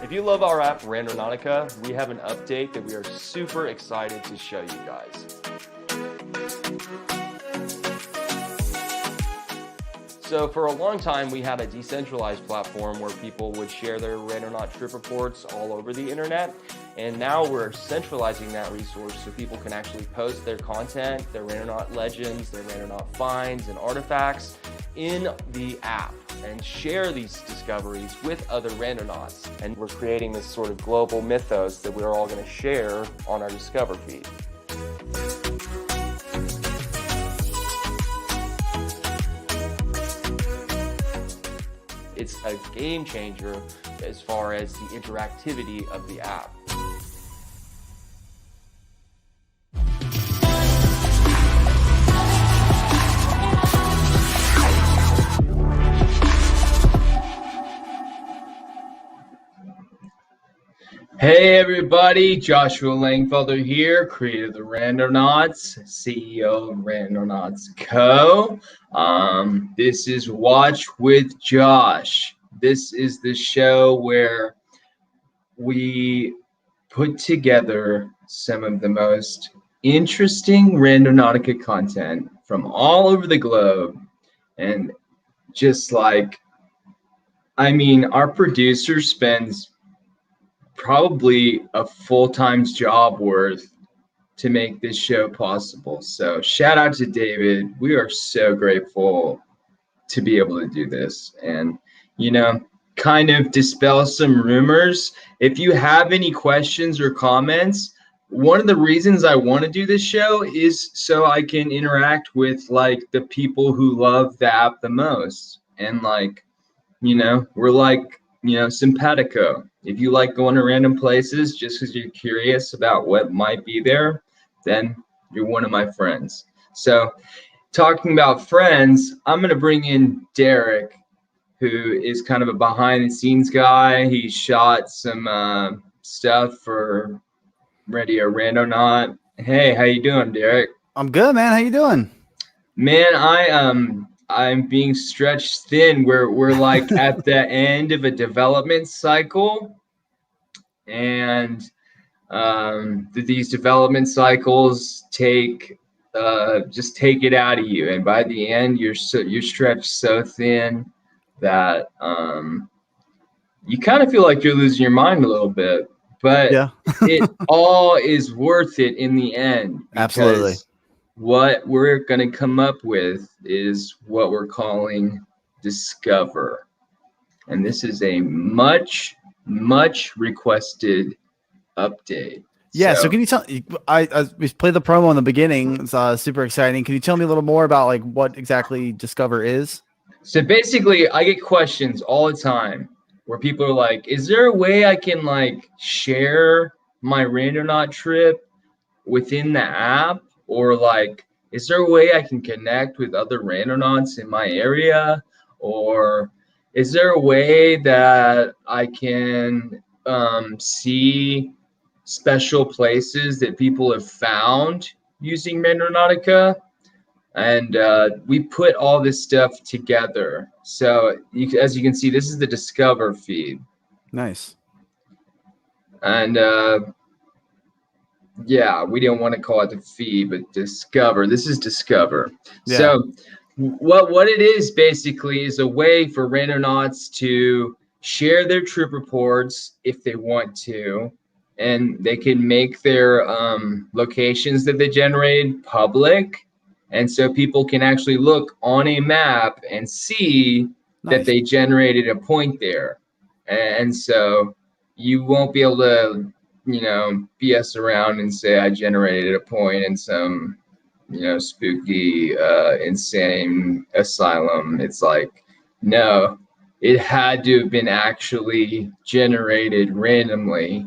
If you love our app, Randonautica, we have an update that we are super excited to show you guys. So for a long time, we had a decentralized platform where people would share their Randonaut trip reports all over the internet. And now we're centralizing that resource so people can actually post their content, their Randonaut legends, their Randonaut finds and artifacts in the app and share these discoveries with other Randonauts. And we're creating this sort of global mythos that we're all going to share on our Discover feed. It's a game changer as far as the interactivity of the app. Hey everybody, Joshua Lengfelder here, creator of the Randonauts, CEO of Randonauts Co. This is Watch with Josh. This is the show where we put together some of the most interesting Randonautica content from all over the globe. And just like, our producer spends probably a full-time job worth to make this show possible. So shout out to David. We are so grateful to be able to do this and, kind of dispel some rumors. If you have any questions or comments, one of the reasons I want to do this show is so I can interact with the people who love the app the most. And we're simpatico. If you like going to random places just because you're curious about what might be there, then you're one of my friends. So talking about friends, I'm going to bring in Derek, who is kind of a behind the scenes guy. He shot some stuff for Radio Randonaut. Hey, how you doing, Derek? I'm good, man. How you doing? Man, I'm being stretched thin. We're like at the end of a development cycle, and these development cycles take it out of you, and by the end you're stretched so thin that you kind of feel like you're losing your mind a little bit, but yeah. It all is worth it in the end. Absolutely. What we're going to come up with is what we're calling Discover. And this is a much, much requested update. Yeah, so can you tell, we played the promo in the beginning. It's super exciting. Can you tell me a little more about what exactly Discover is? So basically, I get questions all the time where people are like, is there a way I can share my Randonaut trip within the app? Or is there a way I can connect with other Randonauts in my area? Or is there a way that I can see special places that people have found using Randonautica? And we put all this stuff together. So as you can see, this is the Discover feed. Nice. And yeah, we don't want to call it the feed, but Discover. This is Discover. Yeah. So what it is basically is a way for Randonauts to share their trip reports if they want to, and they can make their locations that they generate public. And so people can actually look on a map and see that they generated a point there. And so you won't be able to BS around and say I generated a point in some, spooky, insane asylum. It's no, it had to have been actually generated randomly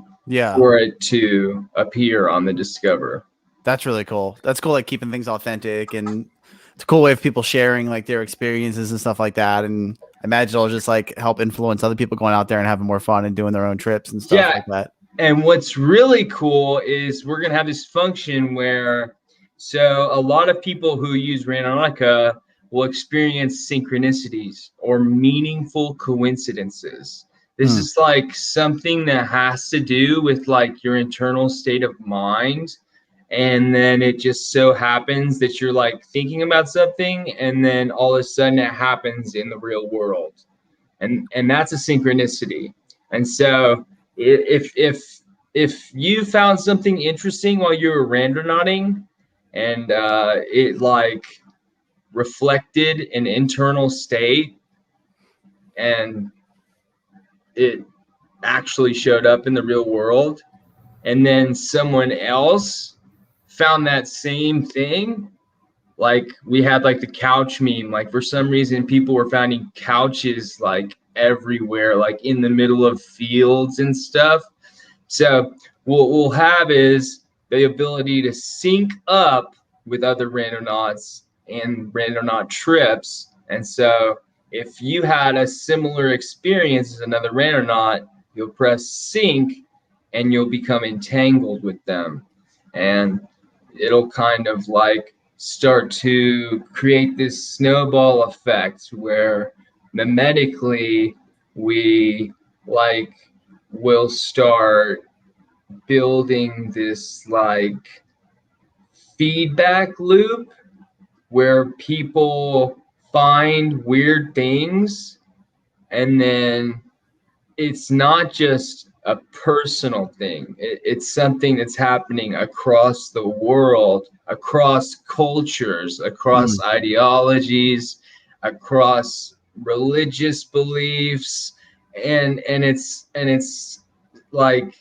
for it to appear on the Discover. That's really cool. That's cool, keeping things authentic, and it's a cool way of people sharing their experiences and stuff like that. And I imagine it'll just help influence other people going out there and having more fun and doing their own trips and stuff like that. And what's really cool is we're going to have this function where, so a lot of people who use Randonautica will experience synchronicities or meaningful coincidences. This is like something that has to do with like your internal state of mind. And then it just so happens that you're like thinking about something, and then all of a sudden it happens in the real world. And that's a synchronicity. And so if you found something interesting while you were randonauting, and it like reflected an internal state, and it actually showed up in the real world, and then someone else found that same thing, like we had like the couch meme, like for some reason people were finding couches like everywhere, like in the middle of fields and stuff. So what we'll have is the ability to sync up with other randonauts and randonaut trips. And so if you had a similar experience as another randonaut, you'll press sync and you'll become entangled with them. And it'll kind of like start to create this snowball effect where mimetically we like will start building this like feedback loop where people find weird things, and then it's not just a personal thing. It's something that's happening across the world, across cultures, across ideologies, across religious beliefs, and it's like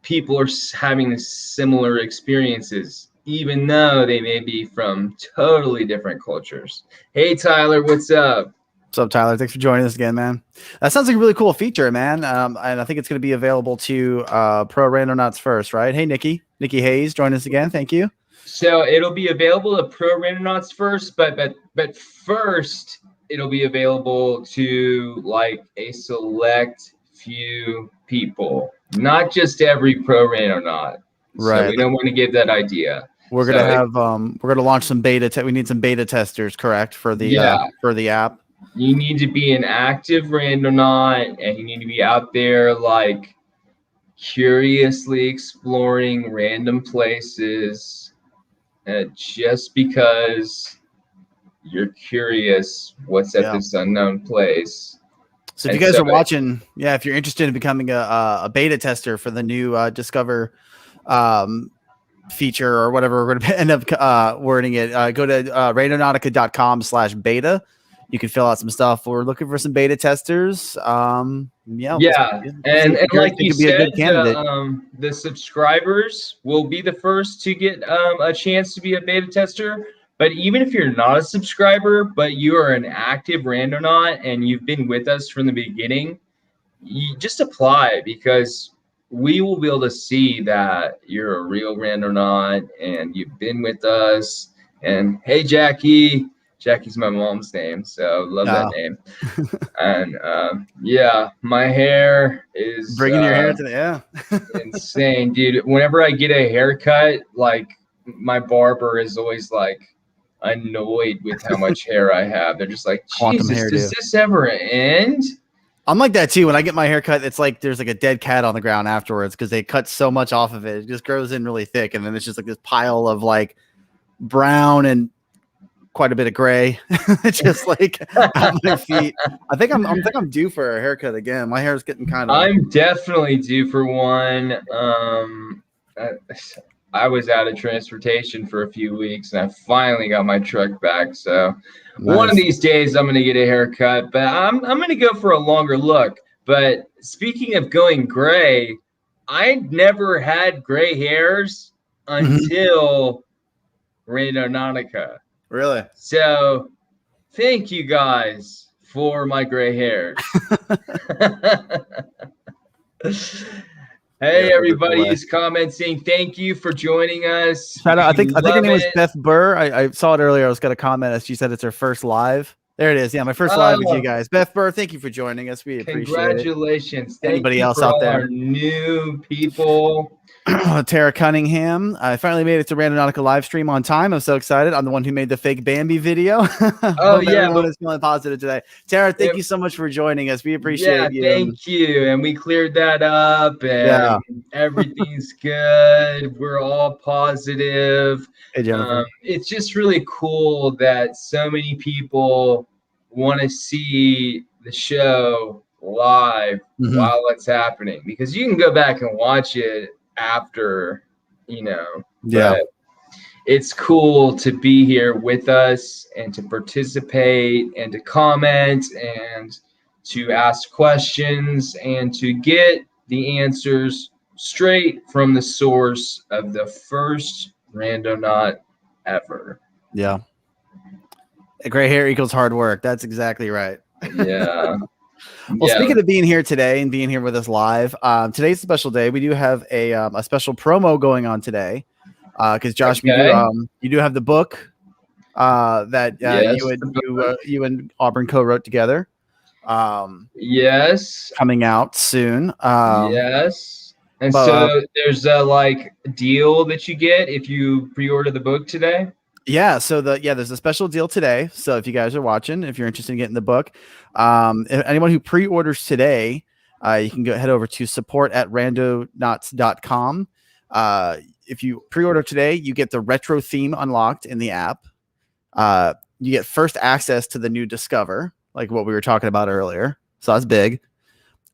people are having similar experiences, even though they may be from totally different cultures. Hey, Tyler, what's up? What's up, Tyler? Thanks for joining us again, man. That sounds like a really cool feature, man. And I think it's going to be available to Pro Randonauts first, right? Hey, Nikki Hayes, join us again. Thank you. So it'll be available to Pro Randonauts first, but first it'll be available to like a select few people, not just every Pro Randonaut. Right. So we don't want to give that idea. We're gonna have we're gonna launch some beta. We need some beta testers, correct, for the app. You need to be an active randonaut, and you need to be out there like curiously exploring random places, just because you're curious what's at this unknown place. So if you guys are watching, if you're interested in becoming a beta tester for the new Discover feature or whatever we're going to end up wording it, go to randonautica.com/beta. You can fill out some stuff. We're looking for some beta testers. And like you said, the subscribers will be the first to get a chance to be a beta tester. But even if you're not a subscriber, but you are an active randonaut and you've been with us from the beginning, you just apply, because we will be able to see that you're a real randonaut and you've been with us. And hey, Jackie's my mom's name, so love that name. And my hair is bringing your hair today. Insane, dude. Whenever I get a haircut, like my barber is always like annoyed with how much hair I have. They're just like, Jesus, does this ever end? I'm like that too. When I get my haircut, it's like there's like a dead cat on the ground afterwards, because they cut so much off of it. It just grows in really thick, and then it's just like this pile of like brown and quite a bit of gray. It's just like at my feet. I think I'm due for a haircut again. My hair is getting kind of. I'm definitely due for one. I was out of transportation for a few weeks, and I finally got my truck back. So one of these days I'm going to get a haircut, but I'm going to go for a longer look. But speaking of going gray, I never had gray hairs until Randonautica. Really? So thank you guys for my gray hairs. Hey, everybody is commenting. Thank you for joining us. Shout out. I think her name was Beth Burr. I saw it earlier. I was going to comment as she said it's her first live. There it is. Yeah, my first live with you Oh, guys. Beth Burr, thank you for joining us. We appreciate it. congratulations. Thank Anybody you else for out all there? our new people. Tara Cunningham. I finally made it to Randonautica live stream on time. I'm so excited. I'm the one who made the fake Bambi video. Oh, Hope yeah. everyone is feeling positive today. Tara, thank you so much for joining us. We Yeah, appreciate you. thank you. And we cleared that up, and everything's good. We're all positive. Hey, Jennifer. It's just really cool that so many people want to see the show live while it's happening, because you can go back and watch it after, Yeah. but it's cool to be here with us and to participate and to comment and to ask questions and to get the answers straight from the source of the first Randonaut ever. Yeah. Gray hair equals hard work. That's exactly right. Yeah. Well, speaking of being here today and being here with us live, today's a special day. We do have a special promo going on today because Josh, you do have the book that you and Auburn co-wrote together. Yes. Coming out soon. Yes. And so there's a deal that you get if you pre-order the book today. Yeah, so there's a special deal today. So if you guys are watching, if you're interested in getting the book, anyone who pre-orders today, you can head over to support@randonauts.com. If you pre-order today, you get the retro theme unlocked in the app. You get first access to the new Discover, like what we were talking about earlier. So that's big.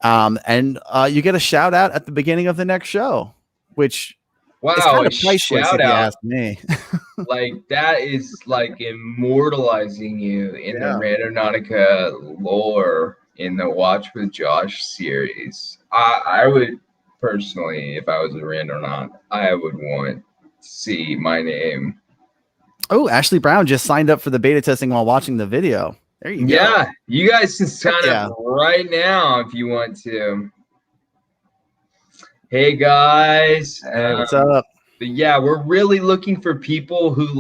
And you get a shout out at the beginning of the next show, which is kind of priceless if you ask me. Like that is like immortalizing you in the Randonautica lore in the Watch with Josh series. I would personally, if I was a Randonaut, I would want to see my name. Oh, Ashley Brown just signed up for the beta testing while watching the video. There you go. Yeah, you guys can sign up right now if you want to. Hey guys. Hey, what's up? Yeah, we're really looking for people who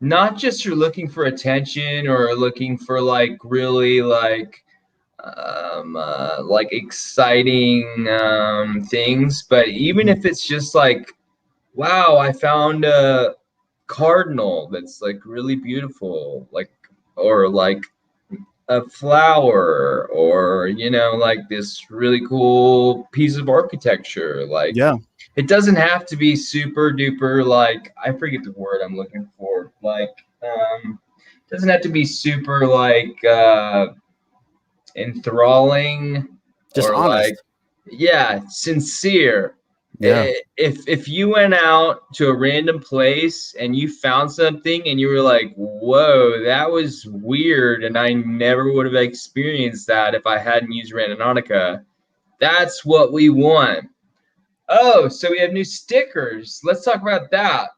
not just are looking for attention or are looking for really exciting things, but even if it's just wow, I found a cardinal that's really beautiful, or a flower, or this really cool piece of architecture. It doesn't have to be super duper I forget the word I'm looking for. It doesn't have to be super enthralling, just or honest. Sincere. Yeah. If you went out to a random place and you found something and you were like, whoa, that was weird, and I never would have experienced that if I hadn't used Randonautica, that's what we want. Oh, so we have new stickers. Let's talk about that.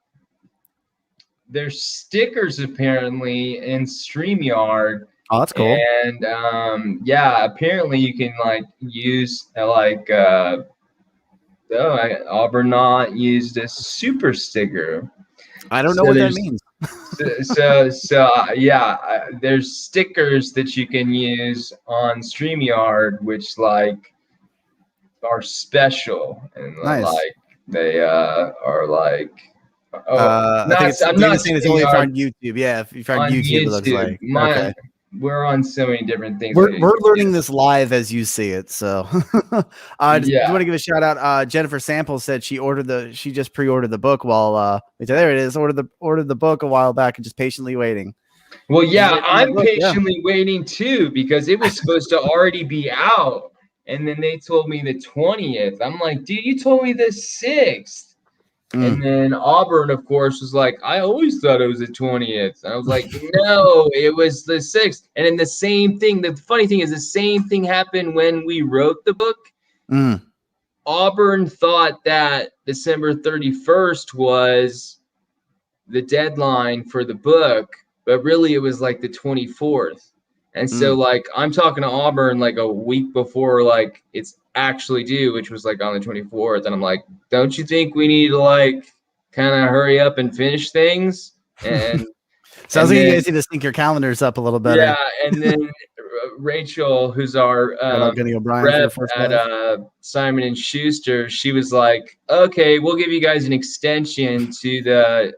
There's stickers apparently in StreamYard. Oh, that's cool. And apparently you can use Auburnaut used a super sticker. I don't know what that means. There's stickers that you can use on StreamYard, which are special, and nice. They are I'm not saying it's only if you're on YouTube. Yeah, if you're on YouTube, it looks like okay. We're on so many different things. We're learning this live as you see it. So do you want to give a shout out? Jennifer Sample said she just pre-ordered the book while there it is. Ordered the book a while back and just patiently waiting. Well, yeah, I'm patiently waiting too, because it was supposed to already be out, and then they told me the 20th. I'm like, dude, you told me the 6th. And then Auburn, of course, was like, I always thought it was the 20th. I was like, no, it was the 6th. And then the same thing, the funny thing is the same thing happened when we wrote the book. Auburn thought that December 31st was the deadline for the book, but really it was the 24th. And so I'm talking to Auburn a week before it's actually due, which was on the 24th, and I'm like, don't you think we need to kind of hurry up and finish things? And Sounds like you guys need to sync your calendars up a little better. Yeah, and then Rachel, who's our rep at Simon and Schuster, she was like, "Okay, we'll give you guys an extension to the,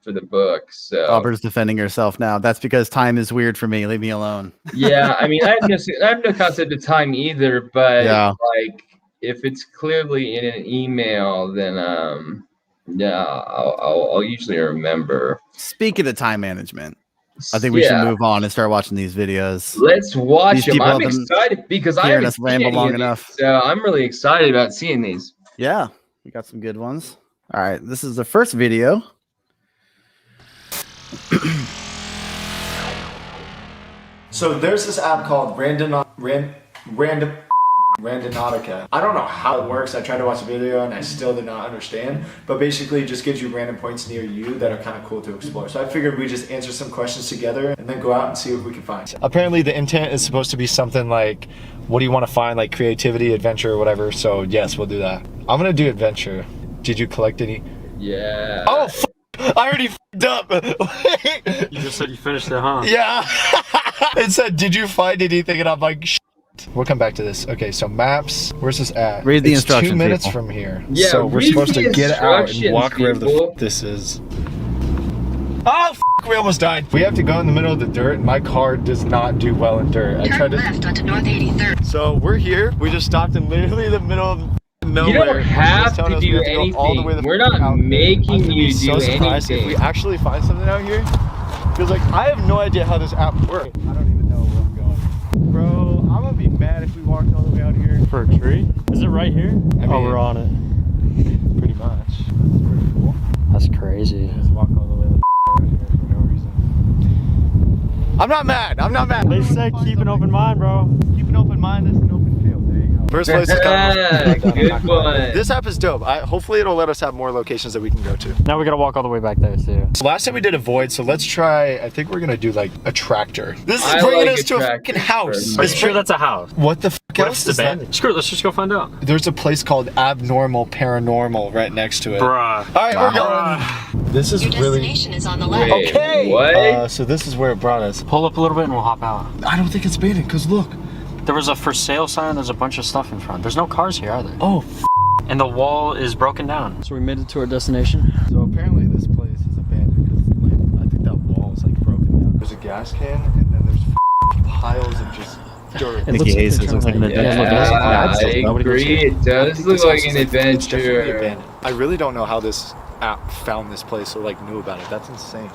for the book." So Aubrey's defending herself now. That's because time is weird for me. Leave me alone. Yeah, I mean, I have no concept of time either, but like if it's clearly in an email, then yeah, I'll usually remember. Speaking of time management, I think we should move on and start watching these videos. Let's watch them. I'm excited because I haven't seen ramble long enough. So I'm really excited about seeing these. Yeah, we got some good ones. All right, this is the first video. So there's this app called Randonautica. I don't know how it works. I tried to watch a video and I still did not understand, but basically it just gives you random points near you that are kind of cool to explore. So I figured we just answer some questions together and then go out and see what we can find. Apparently the intent is supposed to be something like, what do you want to find, like creativity, adventure, or whatever. So yes, we'll do that. I'm gonna do adventure. Did you collect any? Yeah. Oh, I already f***ed up. You just said you finished it, huh? Yeah. It said, did you find anything? And I'm like, shit. We'll come back to this. Okay, so maps. Where's this at? Read the instructions. 2 minutes people. from here. Yeah, so we're supposed to get out and walk people. wherever the f this is. Oh, f we almost died. We have to go in the middle of the dirt, and my car does not do well in dirt. I tried to. Left onto North 83rd. So we're here. We just stopped in literally the middle of nowhere. You don't have to do anything. We're not making you do anything. If we actually find something out here, because like I have no idea how this app works. I don't even know where I'm going, bro. I'm gonna be mad if we walked all the way out here For a tree? Is it right here? I mean, oh, we're on it. Pretty much. That's pretty cool. That's crazy. Just walk all the way out here for no reason. I'm not mad. I'm not mad. They said keep an open mind, bro. Keep an open mind. It's an open field. There you go. First place is good one. This app is dope. Hopefully it'll let us have more locations that we can go to. Now we gotta walk all the way back there too. So last time we did a void, so let's try, I think we're gonna do like a tractor. This is bringing us to a fucking house. Are you sure that's a house? What the f else is that? Screw it, let's just go find out. There's a place called Abnormal Paranormal right next to it. Bruh. Alright, we're going. This is Your really... destination is on the left. Wait, Okay! what? So this is where it brought us. Pull up a little bit and we'll hop out. I don't think it's abandoned, because look. There was a for sale sign, there's a bunch of stuff in front. There's no cars here either. Oh, and the wall is broken down. So we made it to our destination. So apparently this place is abandoned because like, I think that wall is like broken down. There's a gas can and then there's piles of just dirt. It looks like an adventure. I agree. It does look like an adventure. I really don't know how this app found this place or like knew about it. That's insane.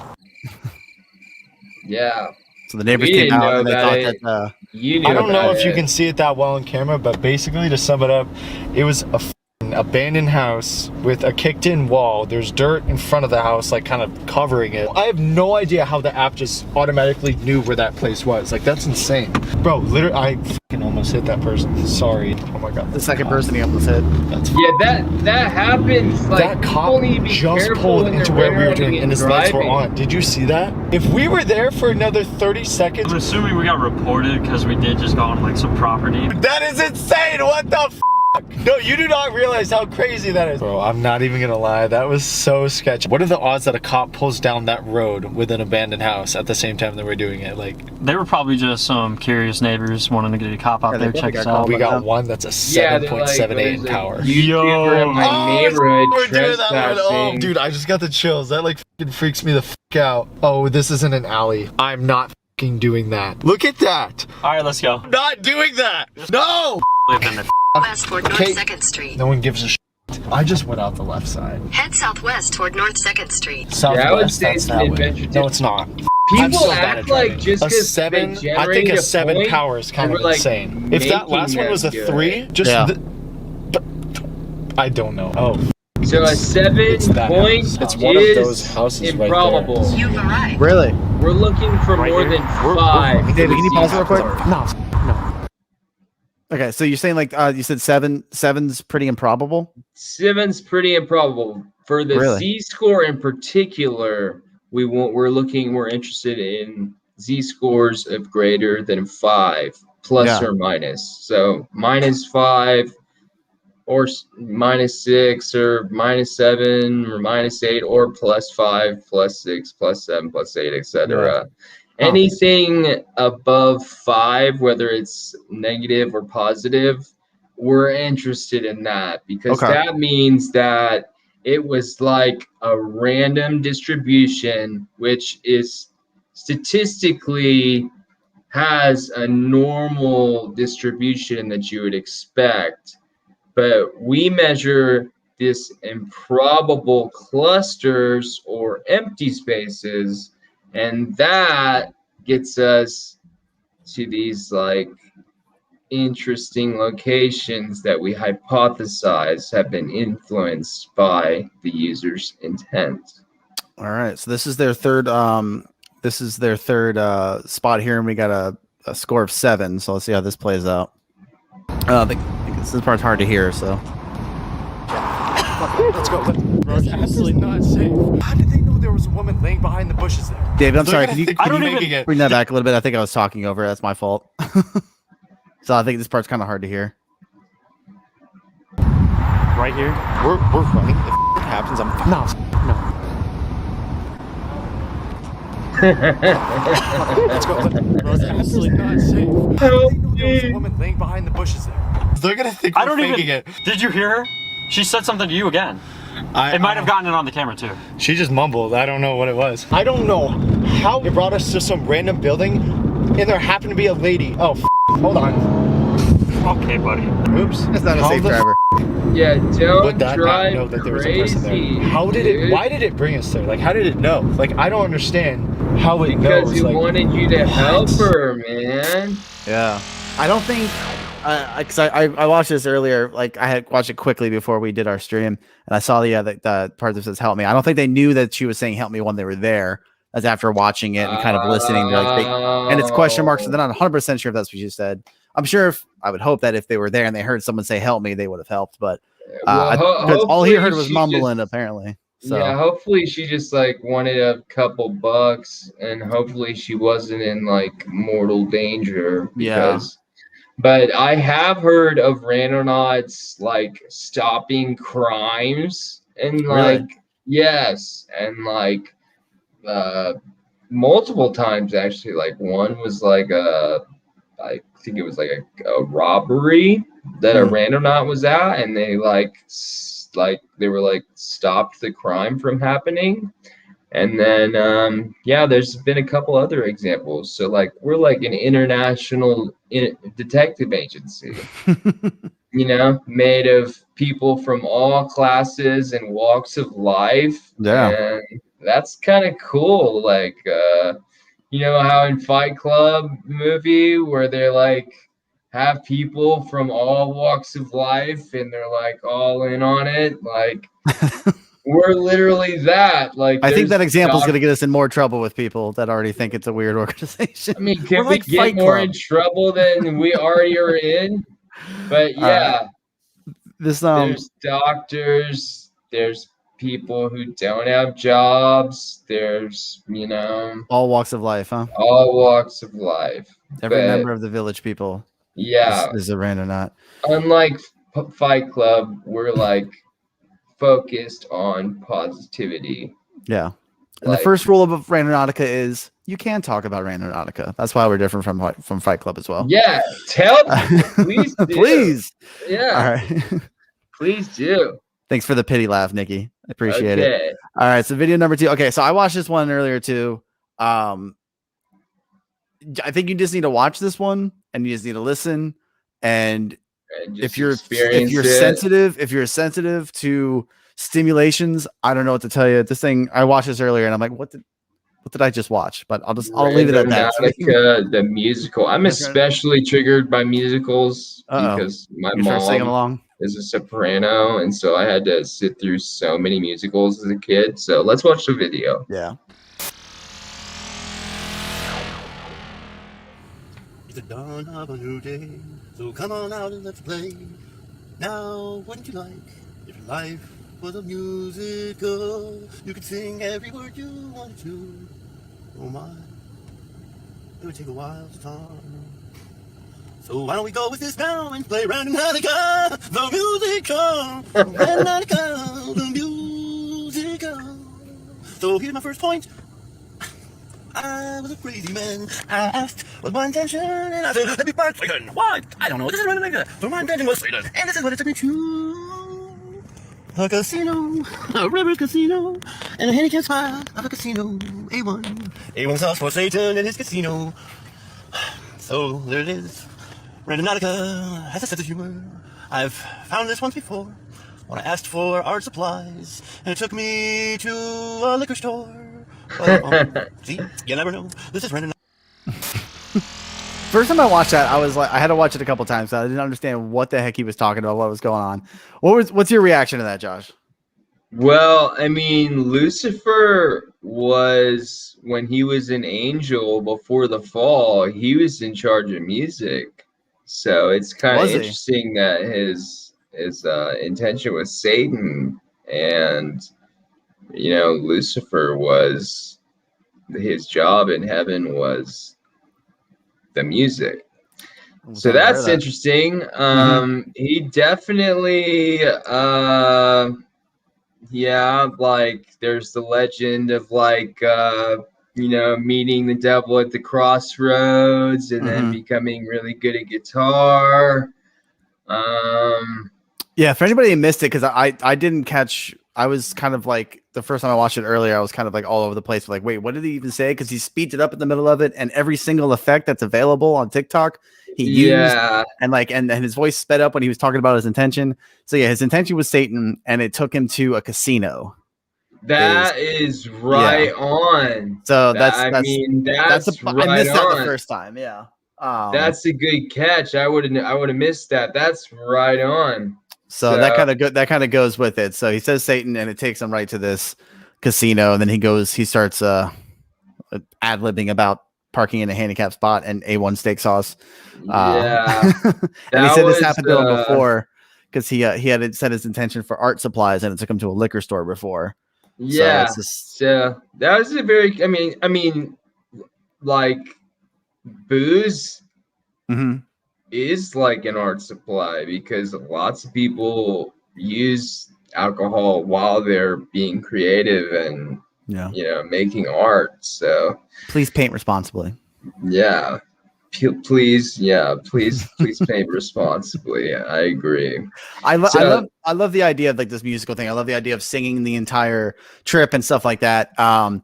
Yeah. So the neighbors came out and they thought that you I don't know if you can see it that well on camera, but basically to sum it up, it was a abandoned house with a kicked in wall. There's dirt in front of the house, like kind of covering it. I have no idea how the app just automatically knew where that place was. Like that's insane. Bro, literally I fucking almost hit that person. Sorry. Oh my god. the second person he almost hit. That happens. Like, that cop just pulled into where we were doing and his lights were on. Did you see that? If we were there for another 30 seconds. I'm assuming we got reported because we did just go on like some property. That is insane. What the f? No, you do not realize how crazy that is. Bro, I'm not even gonna lie. That was so sketchy. What are the odds that a cop pulls down that road with an abandoned house at the same time that we're doing it? Like, they were probably just some curious neighbors wanting to get a cop out there, check us out. we got one that's a 7.78 power. YouTuber in my neighborhood we're doing that one. Oh, trespassing. dude, I just got the chills. That like fucking freaks me the fuck out. Oh, this isn't an alley. I'm not fucking doing that. Look at that. All right, let's go. I'm not doing that. No. West toward North 2nd Street. No one gives a shit. I just went out the left side. Head southwest toward North 2nd Street. Yeah, I would Southwest, say that's it's an that way. adventure. No, it's not. People act like just a because 7, they I think generate a 7 point, power is kind and of we're, like, insane. If that last one was a making 3, them just Yeah. but I don't know. Oh, So a 7 that point house. It's one of those houses right there. improbable. You've arrived. Really? We're looking for Right more here. than 5. David, can you pause it real quick? no. Okay, so you're saying like you said seven's pretty improbable? 7's pretty improbable. For the Really? Z-score in particular, we're interested in Z-scores of greater than 5, plus or minus. So -5, or -6 or -7 or -8 or +5, +6, +7, +8, etc. Huh. Anything above 5, whether it's negative or positive, we're interested in that, because Okay. that means that it was like a random distribution, which is statistically has a normal distribution that you would expect, but we measure this improbable clusters or empty spaces, and that gets us to these like interesting locations that we hypothesize have been influenced by the user's intent. All right. So this is their third spot here, and we got a score of 7. So let's see how this plays out. I think this part's hard to hear, so Let's go. That's absolutely not safe. How did they know there was a woman laying behind the bushes there? David, I'm They're sorry. gonna Can you think I we're don't making it. bring that back a little bit? I think I was talking over. That's my fault. So I think this part's kind of hard to hear. Right here. We're running. If it happens, I'm no. Let's go. That's absolutely not safe. How did they know there was a woman laying behind the bushes there? They're gonna think I we're don't faking even. it. Did you hear her? She said something to you again. It might have gotten it on the camera too. She just mumbled. I don't know what it was. I don't know how it brought us to some random building, and there happened to be a lady. Oh, hold on. Okay, buddy. Oops. It's not a How safe the driver. Yeah, Would don't that not drive know that there was a person crazy. there? How did it? dude. Why did it bring us there? Like, how did it know? Like, I don't understand how it Because knows. it Like, wanted you to help her, man. Yeah. I don't think, because I watched this earlier. Like I had watched it quickly before we did our stream, and I saw the part that says "help me." I don't think they knew that she was saying "help me" when they were there. That's after watching it and kind of listening. They're like, and it's question marks, so they're not 100% sure if that's what you said. I'm sure I would hope that if they were there and they heard someone say "help me," they would have helped. But because all he heard was mumbling, apparently. So Yeah, hopefully she just like wanted a couple bucks, and hopefully she wasn't in like mortal danger. Because, but I have heard of randonauts like stopping crimes and Really? like yes, and like multiple times actually. Like one was like I think it was like a robbery that a randonaut was at, and they they were like stopped the crime from happening. And then yeah, there's been a couple other examples. So like we're like an international detective agency, you know, made of people from all classes and walks of life. Yeah. And that's kind of cool. Like you know how in Fight Club movie where they're like have people from all walks of life and they're like all in on it, like we're literally that. Like I think there's that example is going to get us in more trouble with people that already think it's a weird organization. I mean, can We're we like get Fight more Club. in trouble than we already are in? But yeah, This there's doctors, there's people who don't have jobs, there's, you know, all walks of life, huh? all walks of life. Every But member of the village people yeah, is a randonaut. unlike Fight Club, we're like focused on positivity. Yeah. And the first rule of Randonautica is you can talk about Randonautica. That's why we're different from Fight Club as well. Yeah, tell people, please do. Please. Yeah. All right. Please do. Thanks for the pity laugh, Nikki. I appreciate it. All right. So video number 2. Okay. So I watched this one earlier too. I think you just need to watch this one and you just need to listen. And if you're sensitive to stimulations, I don't know what to tell you. This thing, I watched this earlier and I'm like, what did I just watch? But I'll leave it at that. The musical. I'm especially triggered by musicals because my mom is a soprano, and so I had to sit through so many musicals as a kid. So let's watch the video. Yeah. It's the dawn of a new day, so come on out and let's play. Now, wouldn't you like if your life was a musical? You could sing every word you wanted to. Oh my, it would take a while to talk. So why don't we go with this now and play Randonautica, the musical. Randonautica, the musical. So here's my first point. I was a crazy man. I asked what's my intention, and I said, let me park Satan. What? I don't know. This is Randonautica. So my intention was Satan, and this is what it took me to. A casino, a river casino, and a handicap spot of a casino. A1. A1 sauce for Satan and his casino. So there it is. Randonautica has a sense of humor. I've found this once before when I asked for art supplies, and it took me to a liquor store. See, you never know. This is Randonautica. First time I watched that, I was like, I had to watch it a couple times. So I didn't understand what the heck he was talking about, what was going on. What's your reaction to that, Josh? Well, I mean, Lucifer was, when he was an angel before the fall, he was in charge of music. So it's kind of interesting that his intention was Satan, and Lucifer was, his job in heaven was the music. So that's interesting. He definitely like there's the legend of like meeting the devil at the crossroads and then becoming really good at guitar. Yeah, for anybody who missed it, because I didn't catch, I was kind of like, the first time I watched it earlier, I was kind of like all over the place, like, wait, what did he even say? Because he speeds it up in the middle of it, and every single effect that's available on TikTok he used, and like and his voice sped up when he was talking about his intention. So yeah, his intention was Satan, and it took him to a casino. That is right on. So I missed that the first time. Yeah, that's a good catch. I would have missed that. That's right on. So that kind of goes with it. So he says Satan, and it takes him right to this casino, and then he starts ad-libbing about parking in a handicap spot and A1 steak sauce. Yeah, and he said this happened to him before because he had set his intention for art supplies, and it took him to a liquor store before. Yeah, so that was a very. I mean, like booze is like an art supply because lots of people use alcohol while they're being creative and making art. So please paint responsibly. Yeah. Please paint responsibly. I agree. I love the idea of like this musical thing. I love the idea of singing the entire trip and stuff like that. I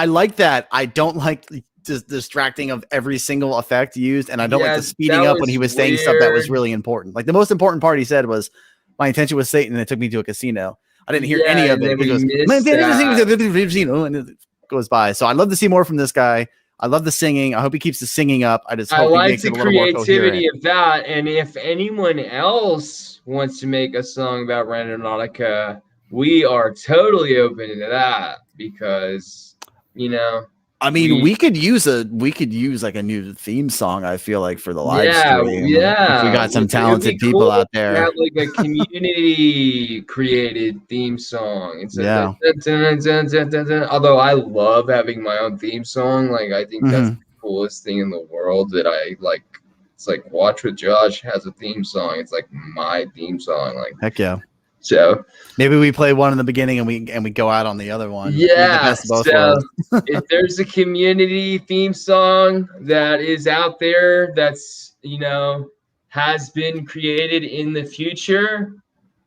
like that. I don't like the distracting of every single effect used, and I don't like the speeding up when he was saying stuff that was really important. Like the most important part he said was, "My intention was Satan, and it took me to a casino." I didn't hear any of it. He goes, "My intention was casino," and it goes by. So I'd love to see more from this guy. I love the singing. I hope he keeps the singing up. I hope like he makes the it a little more creativity coherent. of that. And if anyone else wants to make a song about Randonautica, we are totally open to that because, we could use like a new theme song. I feel like for the live stream. Yeah, if we got some talented people out there. Have like a community created theme song. It's although I love having my own theme song. Like I think that's the coolest thing in the world that I like. It's like Watch with Josh has a theme song. It's like my theme song. Like heck yeah. So maybe we play one in the beginning and we go out on the other one. Yeah. So if there's a community theme song that is out there that's has been created in the future,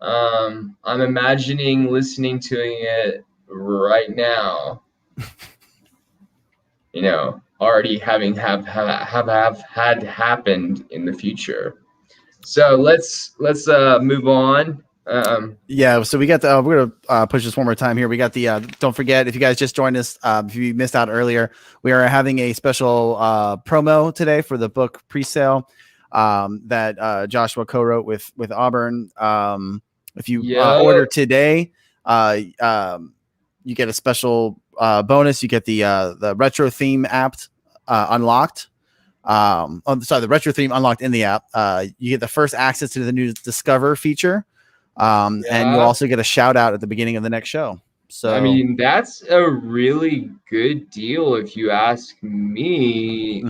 I'm imagining listening to it right now. Already having had happened in the future. So let's move on. So we got we're gonna push this one more time here. We got the don't forget, if you guys just joined us, if you missed out earlier, we are having a special promo today for the book pre-sale that Joshua co-wrote with Auburn. If you order today, you get a special bonus. You get the retro theme app unlocked. The retro theme unlocked in the app. You get the first access to the new Discover feature. And you'll also get a shout out at the beginning of the next show. So I mean, that's a really good deal if you ask me.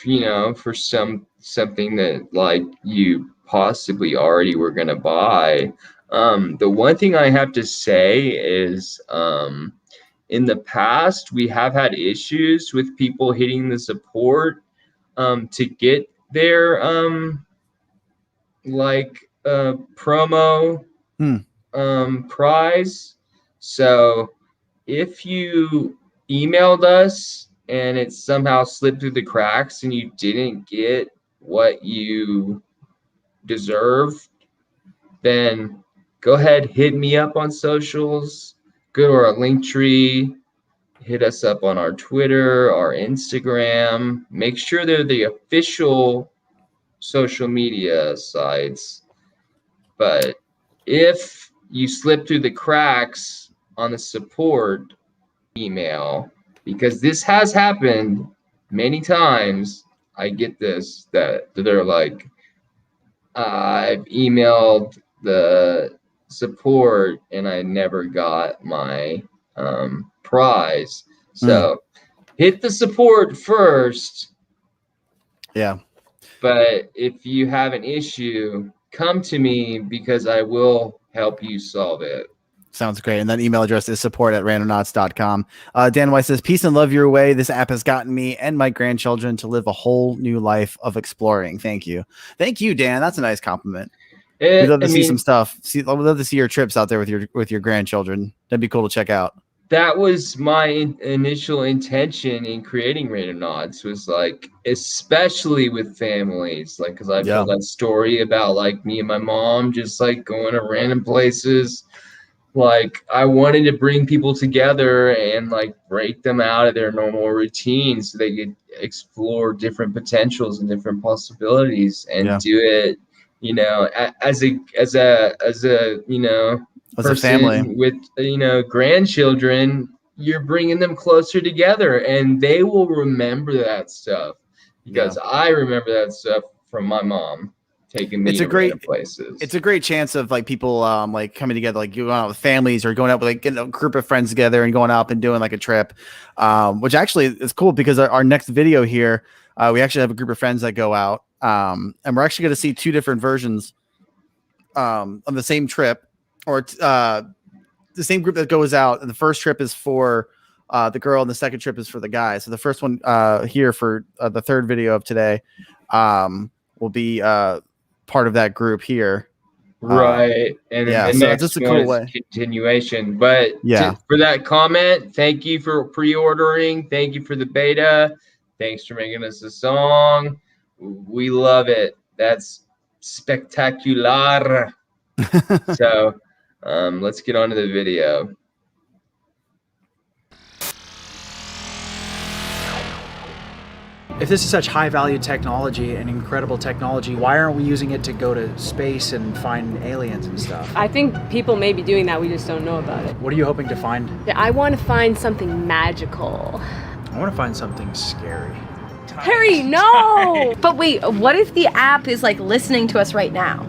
You know, for something that like you possibly already were gonna buy. The one thing I have to say is, in the past we have had issues with people hitting the support to get their promo prize. So if you emailed us and it somehow slipped through the cracks and you didn't get what you deserve, then go ahead, hit me up on socials, go to our link tree, hit us up on our Twitter, our Instagram. Make sure they're the official social media sites. But if you slip through the cracks on the support email, because this has happened many times, I get this, that they're like, I've emailed the support and I never got my prize. So hit the support first. Yeah. But if you have an issue, come to me because I will help you solve it. Sounds great. And that email address is support@randonauts.com. Dan White says, peace and love your way. This app has gotten me and my grandchildren to live a whole new life of exploring. Thank you. Thank you, Dan. That's a nice compliment. We'd love to see some stuff. We'd love to see your trips out there with your grandchildren. That'd be cool to check out. That was my initial intention in creating Randonauts, was like, especially with families, like, because I've told that story about like me and my mom just like going to random places. Like, I wanted to bring people together and like break them out of their normal routine so they could explore different potentials and different possibilities and do it, you know, as a you know, as a family with, you know, grandchildren. You're bringing them closer together and they will remember that stuff, because I remember that stuff from my mom taking me to random places. It's a great chance of like people like coming together, like going out with families or going out with like getting a group of friends together and going out and doing like a trip, which actually is cool because our next video here, we actually have a group of friends that go out, and we're actually going to see two different versions of the same trip, or the same group that goes out. And the first trip is for the girl and the second trip is for the guy. So the first one here for the third video of today will be part of that group here. Right. And the next just a one cool is way. Continuation. But for that comment, thank you for pre-ordering. Thank you for the beta. Thanks for making us a song. We love it. That's spectacular. So let's get on to the video. If this is such high-value technology and incredible technology, why aren't we using it to go to space and find aliens and stuff? I think people may be doing that, we just don't know about it. What are you hoping to find? I want to find something magical. I want to find something scary. Harry, no! But wait, what if the app is like listening to us right now?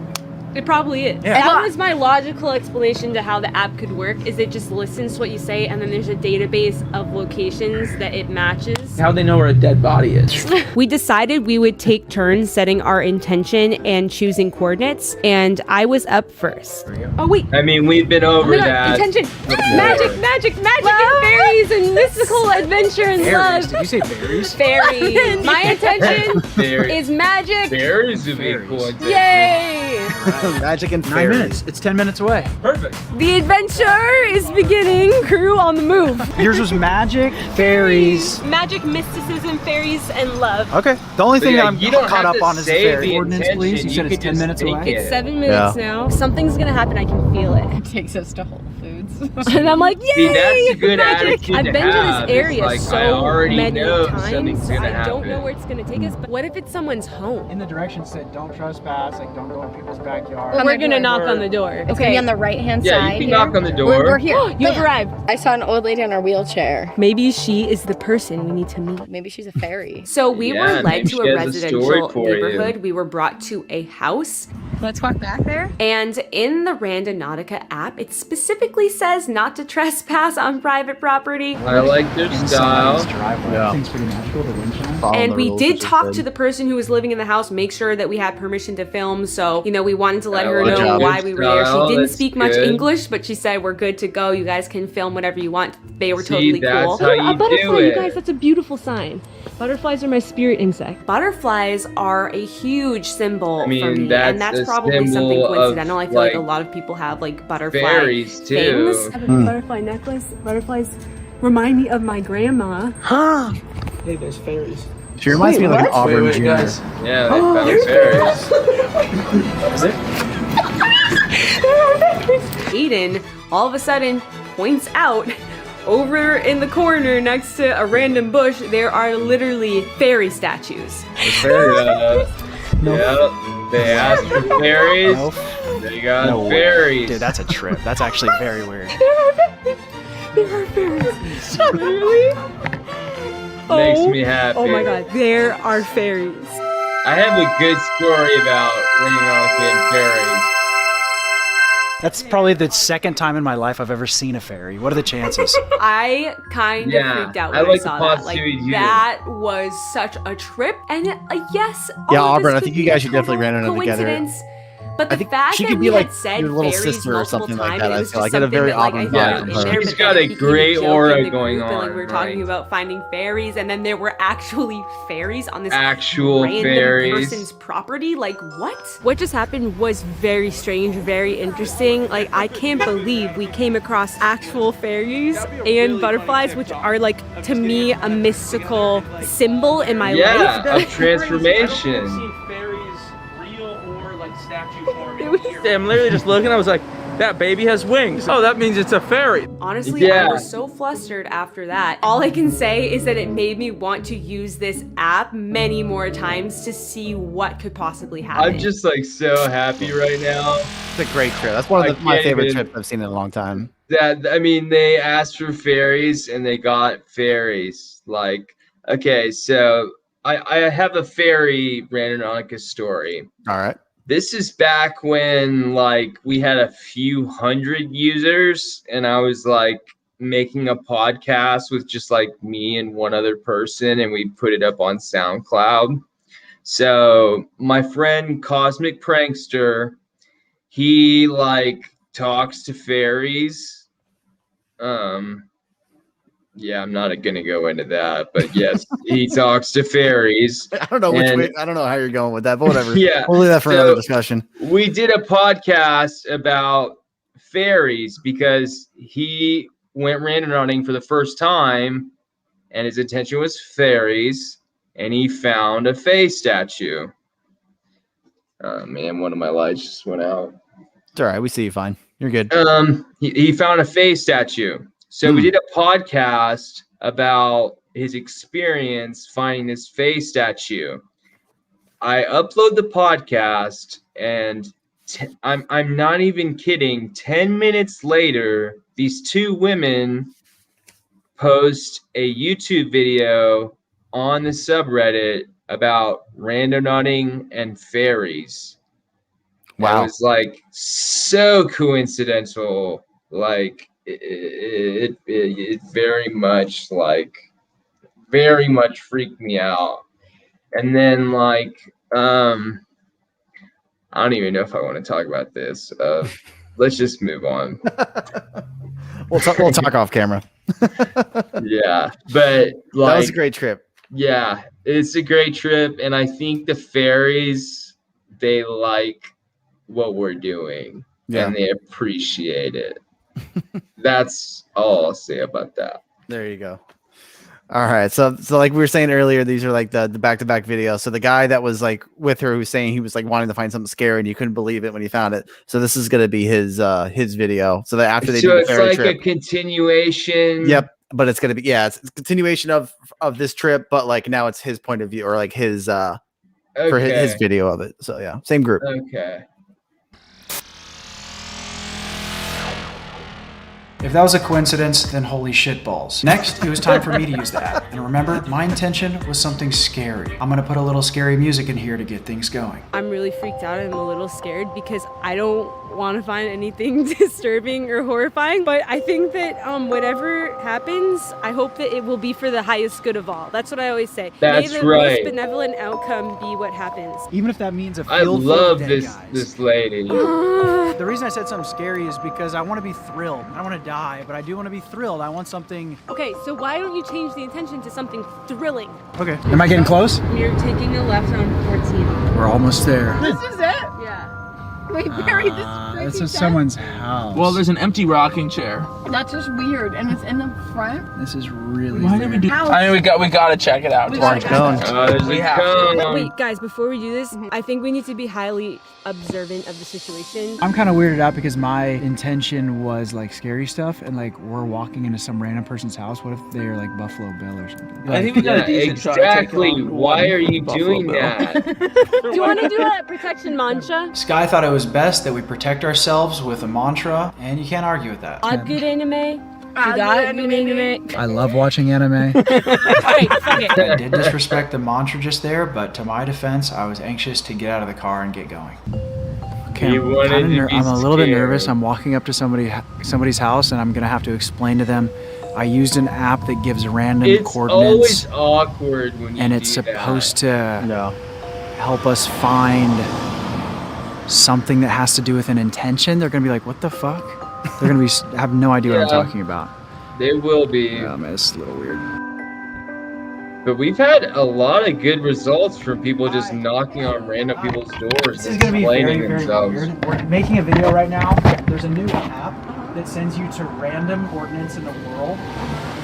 It probably is. Yeah. That was my logical explanation to how the app could work, is it just listens to what you say and then there's a database of locations that it matches. How'd they know where a dead body is? We decided we would take turns setting our intention and choosing coordinates, and I was up first. Oh wait. I mean, we've been over that. Intention. Magic, and fairies and mystical adventure and Fairies? love. Did you say fairies? Fairies. My intention is magic. Fairies would be cool. Yay! Magic and 9 fairies. minutes. It's 10 minutes away. Perfect. The adventure is beginning. Crew on the move. Yours was magic, fairies. Magic, mysticism, fairies, and love. Okay. The only thing that I'm you don't caught have up to on is the say fairy. the Coordinates, please. You intention, said you it's can 10 minutes just away. speak It's 7 minutes now. Something's gonna happen. I can feel it. It takes us to Whole Foods. And I'm like, yay! See, that's a good magic. attitude I've to been to have. this area It's like, so I already many know times. something's gonna I don't happen. know where it's gonna take us. But what if it's someone's home? In the directions said don't trespass, like don't go in people's backyard. We're gonna knock on the door. It's gonna be on the right-hand Yeah, side. you can here. knock on the door. We're here. You have arrived. I saw an old lady in her wheelchair. Maybe she is the person we need to meet. Maybe she's a fairy. So we Yeah, were led maybe to she a has a story residential for you. neighborhood. We were brought to a house. Let's walk back there. And in the Randonautica app, it specifically says not to trespass on private property. I like their style. And we did talk to the person who was living in the house, make sure that we had permission to film. So, you know, we wanted to let her know why we were there. She didn't speak much English, but she said, we're good to go. You guys can film whatever you want. They were totally cool. How you A butterfly, do it. you guys, that's a beautiful sign. Butterflies are my spirit insect. Butterflies are a huge symbol for me, and that's probably something coincidental. I feel like a lot of people have like butterfly fairies too. things. I have a butterfly necklace. Butterflies remind me of my grandma. Hey, there's fairies. She reminds me of like an Auburn junior. Yeah, they found fairies. Is it? Aiden all of a sudden points out over in the corner next to a random bush, there are literally fairy statues. Yeah. Yep. They asked for fairies. They got fairies. Dude, that's a trip. That's actually very weird. There are fairies. Literally. Makes me happy. Oh my god, there are fairies. I have a good story about Randonautica and fairies. That's probably the second time in my life I've ever seen a fairy. What are the chances? I kind of freaked out when I saw that. Like, that was such a trip. And yes, Yeah, all of Auburn, this I could think be you guys should a definitely total random together. coincidence. But I the think fact she that could we be like had said your little fairies sister or multiple something like times, that. it I was feel just like I get a something very that, like, Auburn I vibe threw from in her. there, She's but got then a it became great joke aura in the going group, and, like, on, we were talking right. about finding fairies, and then there were actually fairies on this Actual random fairies. person's property. Like, what? What just happened was very strange, very interesting. Like, I can't believe we came across actual fairies and butterflies, which are, like, to me, a mystical symbol in my life. Yeah, of transformation. I'm literally just looking. I was like, that baby has wings. Oh, that means it's a fairy. Honestly, I was so flustered after that. All I can say is that it made me want to use this app many more times to see what could possibly happen. I'm just like so happy right now. It's a great trip. That's one of my favorite trips I've seen in a long time. That, I mean, they asked for fairies and they got fairies. Like, okay, so I have a fairy Randonautica story. All right. This is back when like we had a few hundred users and I was like making a podcast with just like me and one other person and we put it up on SoundCloud. So my friend Cosmic Prankster, he like talks to fairies. Yeah, I'm not gonna go into that, but yes, he talks to fairies. I don't know which way. I don't know how you're going with that, but whatever. Yeah, we'll leave that for another discussion. We did a podcast about fairies because he went randonauting for the first time, and his intention was fairies, and he found a fae statue. Oh man, one of my lights just went out. It's all right. We see you fine. You're good. He found a fae statue. So we did a podcast about his experience finding this fae statue. I upload the podcast, and I'm not even kidding. 10 minutes later, these two women post a YouTube video on the subreddit about randonauting and fairies. Wow. It was like so coincidental. Like it very much freaked me out. And then like I don't even know if I want to talk about this. Let's just move on. We'll talk off camera. Yeah, but like that was a great trip. Yeah, it's a great trip, and I think the fairies, they like what we're doing, and they appreciate it. That's all I'll say about that. There you go. All right. So like we were saying earlier, these are like the back-to-back videos. So the guy that was like with her who's saying he was like wanting to find something scary and you couldn't believe it when he found it. So this is going to be his video. So that after they do the fairy trip. A continuation. Yep. But it's going to be, it's a continuation of this trip, but like now it's his point of view or like his for his video of it. So yeah, same group. Okay. If that was a coincidence, then holy shit balls. Next, it was time for me to use the app. And remember, my intention was something scary. I'm gonna put a little scary music in here to get things going. I'm really freaked out. I'm a little scared because I don't want to find anything disturbing or horrifying, but I think that whatever happens, I hope that it will be for the highest good of all. That's what I always say. That's May the right. most benevolent outcome be what happens. Even if that means a I field full love of dead this guys. this lady. The reason I said something scary is because I want to be thrilled. I don't want to die, but I do want to be thrilled. I want something. Okay, so why don't you change the intention to something thrilling? Okay. Am I getting close? You're taking a left on 14. We're almost there. This is it? Yeah. We buried This is someone's house. Well, there's an empty rocking chair. That's just weird, and it's in the front. This is really Why did we do? I mean, we gotta check it out. Orange cone. We have to. Wait, guys, before we do this, I think we need to be highly observant of the situation. I'm kind of weirded out because my intention was like scary stuff, and like we're walking into some random person's house. What if they're like Buffalo Bill or something? I think we got a decent shot at taking Exactly. on Why one are you Buffalo doing Bill. that? Do you want to do a protection mantra? Sky thought it was best that we protect ourselves with a mantra, and you can't argue with that. Odd good anime. You got good anime. I love watching anime. Alright, fuck it. I did disrespect the mantra just there, but to my defense, I was anxious to get out of the car and get going. Okay, You wanted to be I'm a little bit scared. nervous. I'm walking up to somebody's house, and I'm gonna have to explain to them. I used an app that gives random It's coordinates, always awkward when you and it's do that. supposed to No. help us find something that has to do with an intention. They're gonna be like, "What the fuck?" They're gonna have no idea what I'm Yeah. talking about. There will be. Oh man, this is a little weird. But we've had a lot of good results from people just knocking on random people's doors This and is gonna be explaining very, very themselves. weird. We're making a video right now. There's a new app that sends you to random coordinates in the world,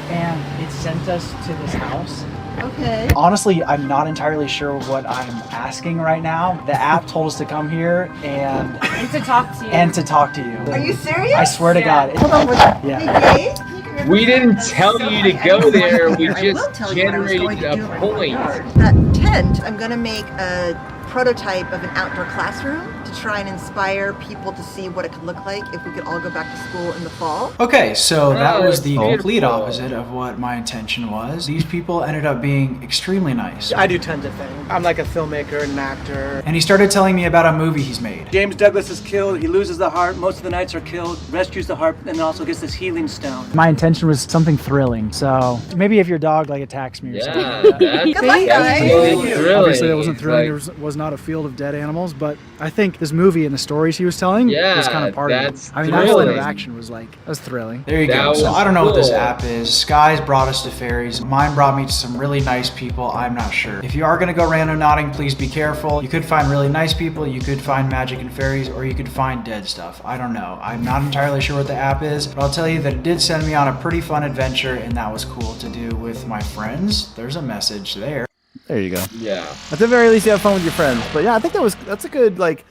and it sent us to this house. Okay. Honestly, I'm not entirely sure what I'm asking right now. The app told us to come here and to talk to you. and to talk to you. Are you serious? I swear to God. Hold on. Yeah. Hey, Gabe, can you come here for We a didn't second? tell you to go there. We I will just tell you what I was going generated to a do. point. That tent, I'm going to make a prototype of an outdoor classroom to try and inspire people to see what it could look like if we could all go back to school in the fall. Okay, so that Oh, was the that's complete beautiful. opposite of what my intention was. These people ended up being extremely nice. I do tons of things. I'm like a filmmaker and an actor. And he started telling me about a movie he's made. James Douglas is killed. He loses the heart. Most of the knights are killed. Rescues the heart and also gets this healing stone. My intention was something thrilling, so maybe if your dog like attacks me or something. Yeah, like that. that's, Good luck, guys. really thrilling. Obviously, that wasn't It's thrilling. like- There was not a field of dead animals, but I think this movie and the stories he was telling was kind Yeah, of part of it. that's I mean, that whole thrilling. interaction was like, that was thrilling. There you That go. So was I don't know what this cool. app is. Sky's brought us to Fairies. Mine brought me to some really nice people. I'm not sure. If you are going to go randonauting, please be careful. You could find really nice people, you could find magic and fairies, or you could find dead stuff. I don't know. I'm not entirely sure what the app is, but I'll tell you that it did send me on a pretty fun adventure, and that was cool to do with my friends. There's a message there. There you go. Yeah. At the very least, you have fun with your friends. But yeah, I think that's a good, like,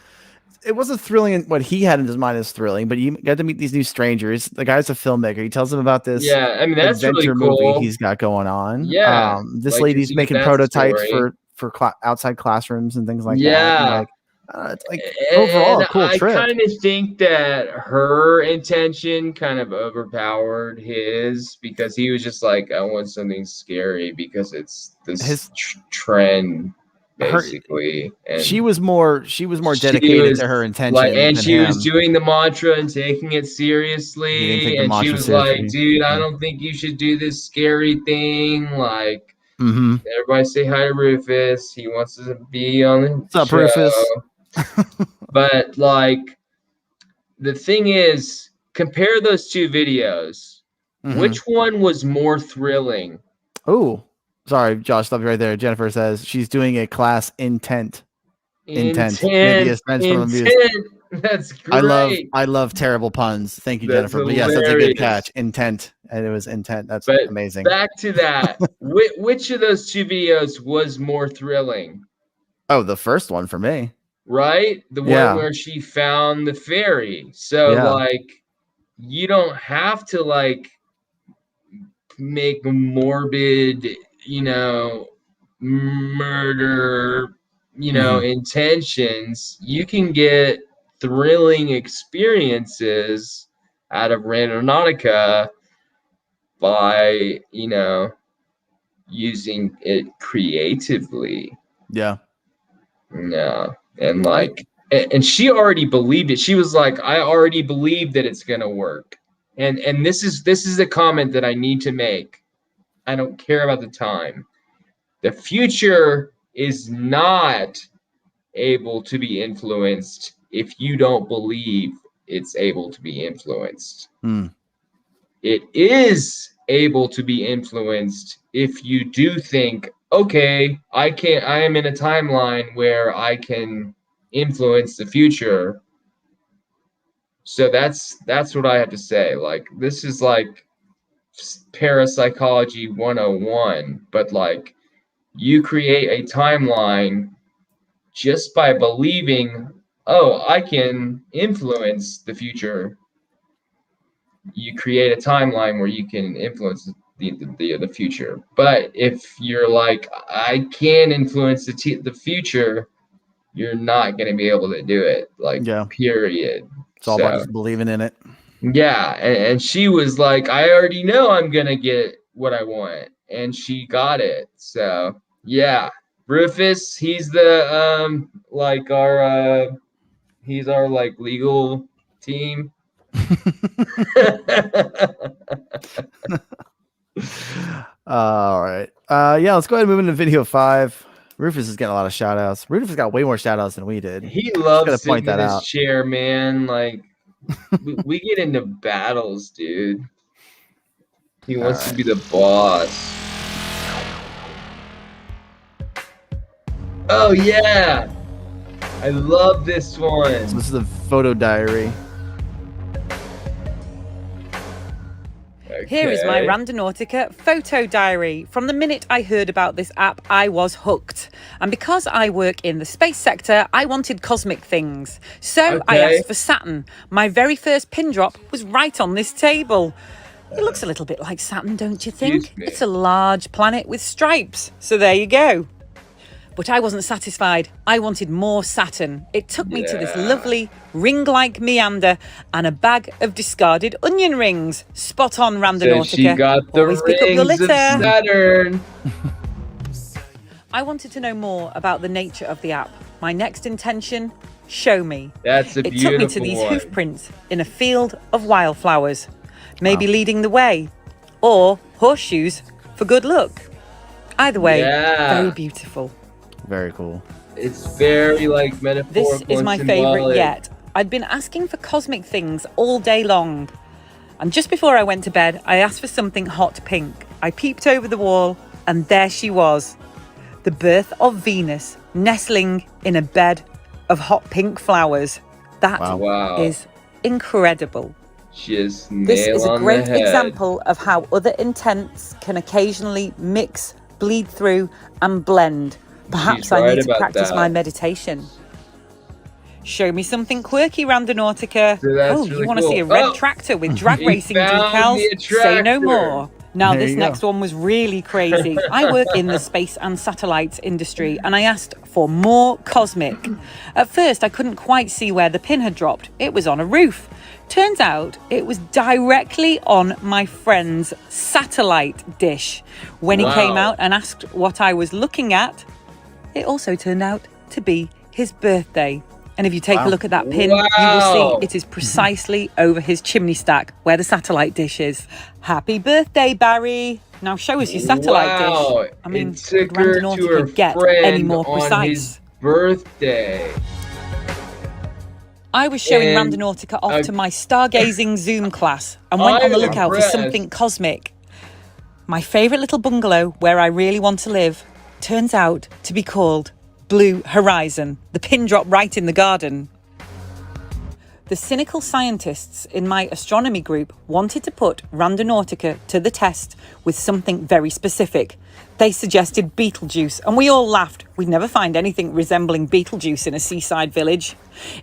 it wasn't thrilling in what he had in his mind is thrilling, but you got to meet these new strangers. The guy's a filmmaker. He tells them about this Yeah, I mean, that's adventure really cool. movie he's got going on. Yeah, This like to lady's see making that prototypes story. for outside classrooms and things like that. Yeah. And it's like overall a cool I trip. kind of think that her intention kind of overpowered his because he was just like, I want something scary because it's this trend, basically. And She was more dedicated to her intention. Like, and than she him. was doing the mantra and taking it He didn't seriously. take the And she mantra was like, seriously. dude, I don't think you should do this scary thing. Like, Mm-hmm. everybody say hi to Rufus. He wants to be on the What's up, show. Rufus? But like, the thing is, compare those two videos. Mhm. Which one was more thrilling? Oh, sorry, Josh, stop you right there. Jennifer says she's doing a class intent. Intent. Maybe a French from abuse. Intent. That's great. I love terrible puns. Thank you, That's Jennifer. But yes, that's a good hilarious. catch. Intent. And it was intent. That's But amazing. back to that. Which of those two videos was more thrilling? Oh, the first one for me. Right? The one Yeah. where she found the fairy. So Yeah. like, you don't have to like make morbid, murder, intentions. You can get thrilling experiences out of Randonautica by, you know, using it creatively. Yeah. Yeah. And like, and she already believed it. She was like, I already believe that it's going to work. And this is a comment that I need to make. I don't care about the time. The future is not able to be influenced if you don't believe it's able to be influenced. It is able to be influenced if you do think, okay, I am in a timeline where I can influence the future. So that's what I have to say. Like, this is like parapsychology 101, but like, you create a timeline just by believing, oh, I can influence the future. You create a timeline where you can influence the future. But if you're like, I can influence the future, you're not going to be able to do it. Like, period. It's all about just believing in it. Yeah, and she was like, I already know I'm going to get what I want. And she got it. So, yeah. Rufus, he's the like our he's our like legal team. All right. Yeah, let's go ahead and move into video 5. Rufus is getting a lot of shout outs. Rufus got way more shout outs than we did. He loves sitting in his chair, man. Like, we get into battles, dude. He wants to be the boss. Oh, yeah. I love this one. So this is the photo diary. Here is my Randonautica photo diary. From the minute I heard about this app, I was hooked. And because I work in the space sector, I wanted cosmic things. So I asked for Saturn. My very first pin drop was right on this table. It looks a little bit like Saturn, don't you think? It's a large planet with stripes. So there you go. But I wasn't satisfied. I wanted more Saturn. It took me to this lovely ring-like meander and a bag of discarded onion rings. Spot on, Randonautica. So she got the Always pick up your rings litter. of Saturn. I wanted to know more about the nature of the app. My next intention, show me. That's a beautiful It took me to these one. hoof prints in a field of wildflowers. Maybe leading the way. Or horseshoes for good luck. Either way, very beautiful. Very cool. It's very like metaphorical. This is my favourite yet. I'd been asking for cosmic things all day long. And just before I went to bed, I asked for something hot pink. I peeped over the wall and there she was. The birth of Venus, nestling in a bed of hot pink flowers. That is incredible. Just This is a great head. example of how other intents can occasionally mix, bleed through and blend. Perhaps I need to practice my meditation. Show me something quirky, Randonautica. So you want to see a red tractor with drag racing decals? Say no more. Now, this next one was really crazy. I work in the space and satellites industry, and I asked for more cosmic. At first, I couldn't quite see where the pin had dropped. It was on a roof. Turns out it was directly on my friend's satellite dish. When he came out and asked what I was looking at, it also turned out to be his birthday. And if you take a look at that pin, you will see it is precisely over his chimney stack where the satellite dish is. Happy birthday, Barry. Now show us your satellite dish. I mean, could Randonautica get any more precise? On his birthday. I was showing Randonautica off to my stargazing Zoom class and went on the lookout for something cosmic. My favourite little bungalow where I really want to live turns out to be called Blue Horizon, the pin drop right in the garden. The cynical scientists in my astronomy group wanted to put Randonautica to the test with something very specific. They suggested Beetlejuice, and we all laughed. We'd never find anything resembling Beetlejuice in a seaside village.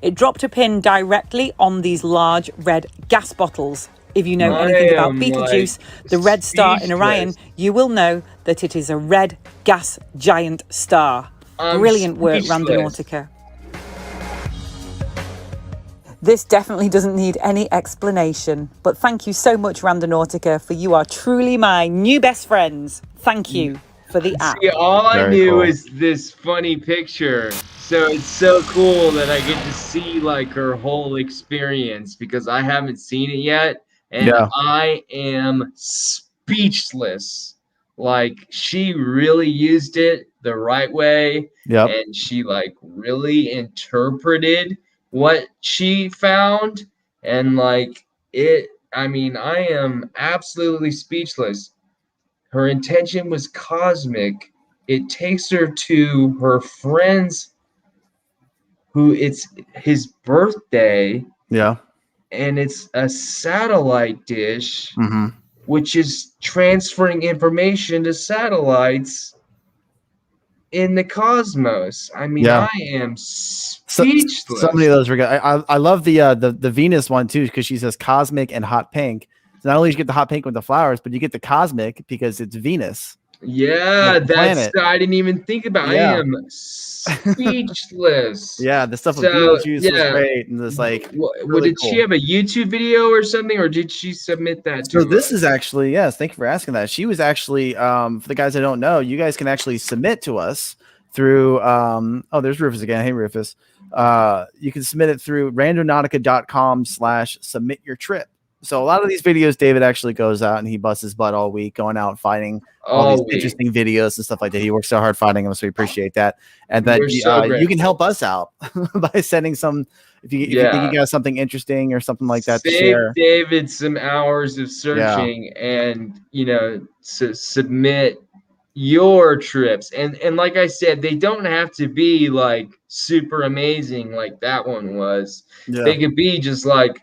It dropped a pin directly on these large red gas bottles. If you know anything about Beetlejuice, the red star in Orion, you will know that it is a red gas giant star. Brilliant work, Randonautica. This definitely doesn't need any explanation. But thank you so much, Randonautica, for you are truly my new best friends. Thank you for the app. See, all I Very knew cool. is this funny picture. So it's so cool that I get to see like her whole experience because I haven't seen it yet. And Yeah. I am speechless. Like she really used it the right way. Yep. And she like really interpreted what she found. And like it, I mean, I am absolutely speechless. Her intention was cosmic. It takes her to her friends who it's his birthday. Yeah. And it's a satellite dish, Mm-hmm. which is transferring information to satellites in the cosmos. I mean, Yeah. I am speechless. So many of those were good. I love the Venus one too because she says cosmic and hot pink. So not only do you get the hot pink with the flowers, but you get the cosmic because it's Venus. Yeah, Like the that's planet. I didn't even think about. Yeah. I am speechless. Yeah, the stuff with So, Beetlejuice was yeah. great, and it's like Did she have a YouTube video or something, or did she submit that to So this us? is actually, yes, thank you for asking that. She was actually, for the guys that don't know, you guys can actually submit to us through, oh, there's Rufus again. Hey, Rufus. You can submit it through randonautica.com/submit your trip. So a lot of these videos, David actually goes out and he busts his butt all week going out and finding all these interesting videos and stuff like that. He works so hard finding them, so we appreciate that. And that you can help us out by sending some, if you think you got something interesting or something like that to share. David some hours of searching and, you know, submit your trips. And like I said, they don't have to be like super amazing like that one was. Yeah. They could be just like,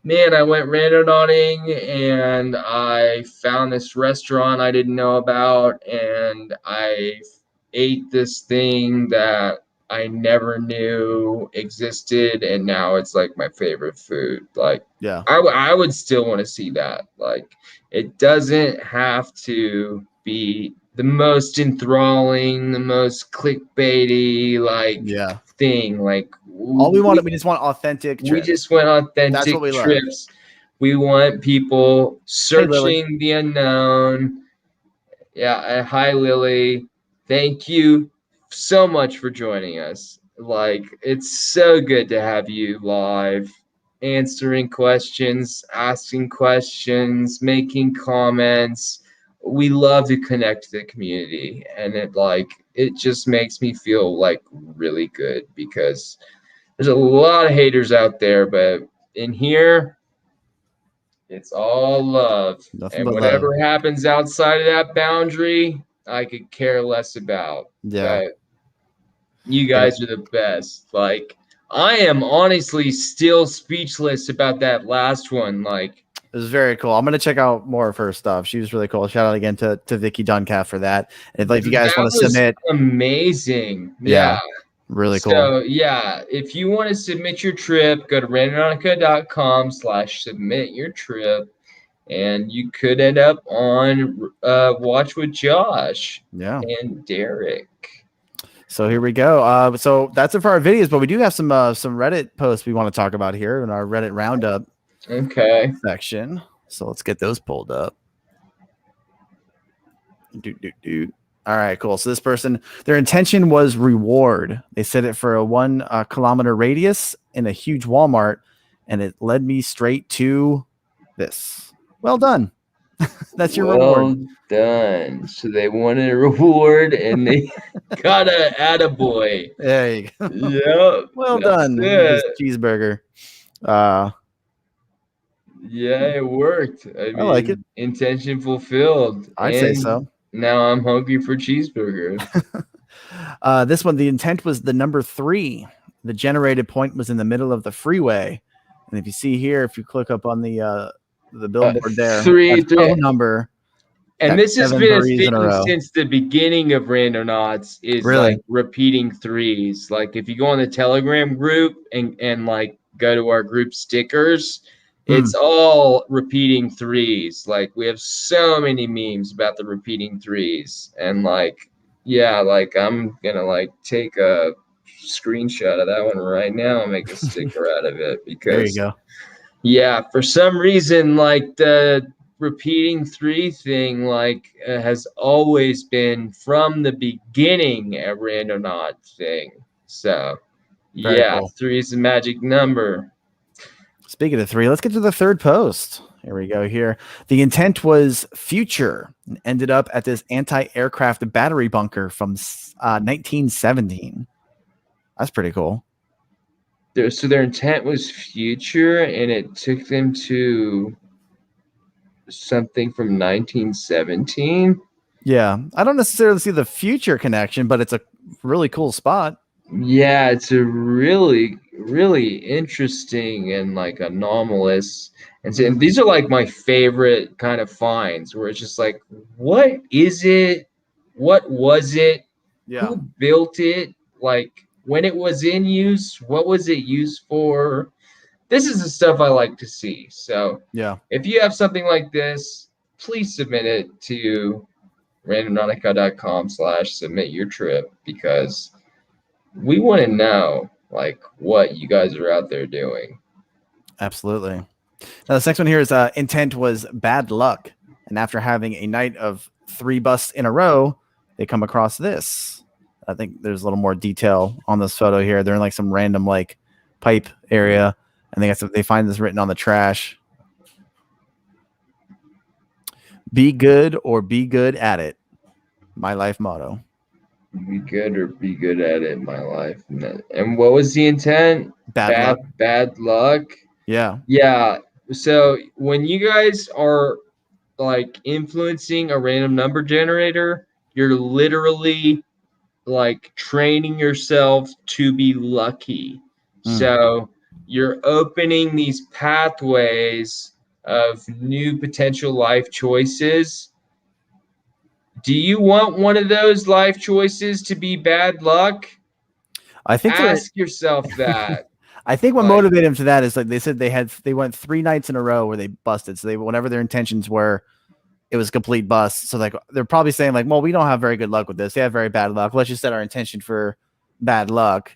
man, I went randonauting and I found this restaurant I didn't know about and I ate this thing that I never knew existed and now it's like my favorite food. Like, yeah, I would still want to see that. Like, it doesn't have to be the most enthralling, the most clickbaity, like thing. Like, all we just want authentic trips. We just want authentic That's what we trips. We want people searching the unknown. Yeah, hi Lily. Thank you so much for joining us. Like, it's so good to have you live, answering questions, asking questions, making comments. We love to connect to the community, and it just makes me feel like really good because there's a lot of haters out there, but in here, it's all love. Nothing and but whatever love. happens outside of that boundary, I could care less about. Yeah. But you guys are the best. Like, I am honestly still speechless about that last one. Like, it was very cool. I'm gonna check out more of her stuff. She was really cool. Shout out again to Vicky Duncalf for that. And if you guys want to submit, amazing. Yeah. Really cool. So yeah, if you want to submit your trip, go to randonautica.com/submit your trip, and you could end up on Watch with Josh and Derek. So here we go. So that's it for our videos, but we do have some Reddit posts we want to talk about here in our Reddit roundup section. So let's get those pulled up. All right, cool. So this person, their intention was reward. They set it for a 1 kilometer radius in a huge Walmart, and it led me straight to this. Well done. That's your reward. Well done. So they wanted a reward, and they got a attaboy. There you go. Yep. Well done. This cheeseburger. Yeah, it worked. I mean, like it. Intention fulfilled. I'd say so. Now I'm hungry for cheeseburger. This one, the intent was the number 3. The generated point was in the middle of the freeway. And if you see here, if you click up on the billboard there, phone number. And this has been a thing since the beginning of Randonauts is like repeating 3s. Like if you go on the Telegram group and like go to our group stickers, it's all repeating 3s. Like we have so many memes about the repeating 3s. And like, yeah, like I'm gonna like take a screenshot of that one right now and make a sticker out of it because there you go. Yeah, for some reason, like the repeating 3 thing, like has always been from the beginning a Randonaut thing. So, Very yeah, cool. 3 is the magic number. Speaking of 3, let's get to the third post. Here we go. Here, the intent was future and ended up at this anti-aircraft battery bunker from 1917. That's pretty cool. So their intent was future, and it took them to something from 1917. Yeah, I don't necessarily see the future connection, but it's a really cool spot. Yeah, it's a really, really interesting and like anomalous. And these are like my favorite kind of finds where it's just like, what is it? What was it? Yeah. Who built it? Like when it was in use, what was it used for? This is the stuff I like to see. So yeah, if you have something like this, please submit it to randonautica.com/submit your trip because we want to know like what you guys are out there doing. Absolutely. Now this next one here is intent was bad luck, and after having a night of 3 busts in a row, they come across this. I think there's a little more detail on this photo here. They're in like some random like pipe area, and they find this written on the trash. Be good or be good at it. My life motto. Be good or be good at it, my life. And what was the intent? Bad luck. Yeah. Yeah. So when you guys are like influencing a random number generator, you're literally like training yourself to be lucky. So you're opening these pathways of new potential life choices. Do you want one of those life choices to be bad luck? I think ask yourself that. I think what motivated them to that is like they said they went 3 nights in a row where they busted. So whatever their intentions were, it was a complete bust. So like they're probably saying like, well, we don't have very good luck with this. They have very bad luck. Let's just set our intention for bad luck.